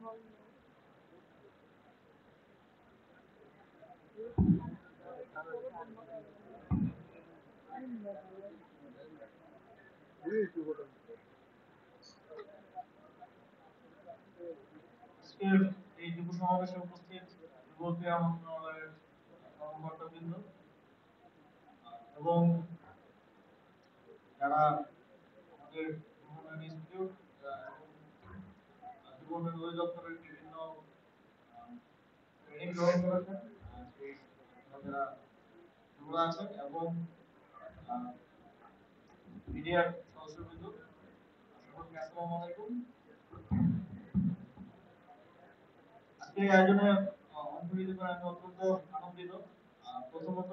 আজকের এই যুব সমাবেশে উপস্থিত যুব ক্রীড়া মন্ত্রণালয়ের কর্মকর্তাবৃন্দ এবং যারা আমাদের উন্নয়ন ইনস্টিটিউট এবং যুব উন্নয়ন অধিদপ্তরের বিভিন্ন ট্রেনিং গ্রহণ করেছেন সেই যারা যুবরা আছেন এবং মিডিয়ার সদস্যবৃন্দ, সকলকে আসসালামু আলাইকুম। আজকের এই আয়োজনে অংশ নিতে পেরে আমি অত্যন্ত আনন্দিত। প্রথমত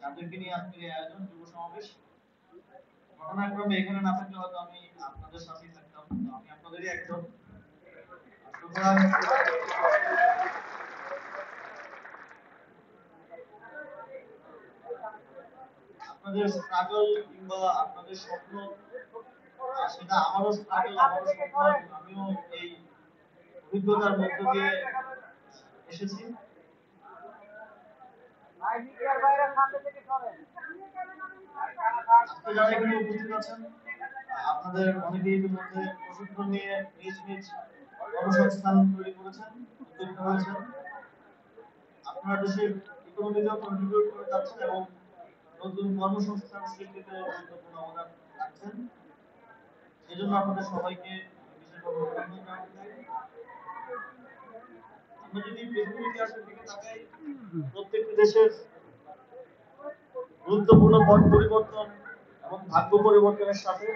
যাদেরকে নিয়ে আজকের এই আয়োজন যুব সমাবেশ, ঘটনাক্রমে এখানে না থাকলে হয়তো আমি আপনাদের সাথেই থাকতাম, আমি আপনাদেরই একজন। সুতরাং আপনাদের স্ট্রাগল কিংবা আপনাদের স্বপ্ন, সেটা আমারও স্ট্রাগল, আমারও স্বপ্ন, আমিও এই অভিজ্ঞতার মধ্য দিয়ে এসেছি। আজকে যারা এখানে উপস্থিত আছেন, আপনাদের অনেকেই ইতিমধ্যে প্রশিক্ষণ নিয়ে নিজ নিজ কর্মসংস্থান তৈরি করেছেন, উদ্যোক্তা হয়েছেন। আপনারা দেশের ইকোনমিতেও কন্ট্রিবিউট করে যাচ্ছেন এবং নতুন কর্মসংস্থান সৃষ্টিতে গুরুত্বপূর্ণ অবদান রাখছেন। সেজন্য আপনাদের সবাইকে বিশেষভাবে অভিনন্দন জানাতে চাই। আমরা যদি পৃথিবীর ইতিহাসের দিকে তাকাই, প্রত্যেকটি দেশের গুরুত্বপূর্ণ পট পরিবর্তন এবং ভাগ্য পরিবর্তনের সাথে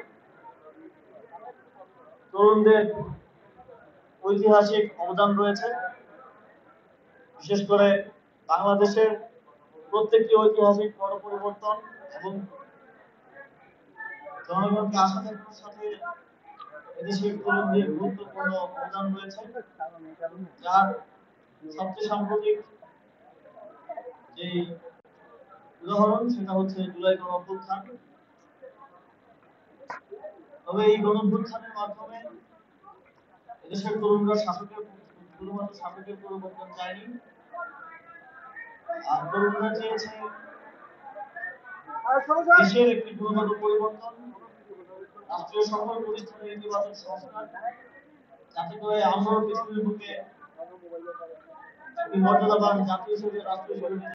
তরুণদের ঐতিহাসিক অবদান রয়েছে। বিশেষ করে বাংলাদেশের প্রত্যেকটি ঐতিহাসিক পট পরিবর্তন এবং জনগণকে আশা দেখানোর সাথে এদেশের তরুণদের গুরুত্বপূর্ণ অবদান রয়েছে, যার সবচেয়ে সাম্প্রতিক যে উদাহরণ সেটা হচ্ছে জুলাই গণঅভ্যুত্থান। তবে এই গণঅভ্যুত্থানের মাধ্যমে এদেশের তরুণরা শুধুমাত্র শাসকের পরিবর্তন চায়নি, আর তরুণরা চেয়েছে দেশের একটি গুণগত পরিবর্তন, রাষ্ট্রীয় সকল প্রতিষ্ঠানের ইতিবাচক সংস্কার, যাতে করে আমরাও পৃথিবীর বুকে একটি মর্যাদাবান জাতি হিসেবে রাষ্ট্র হিসেবে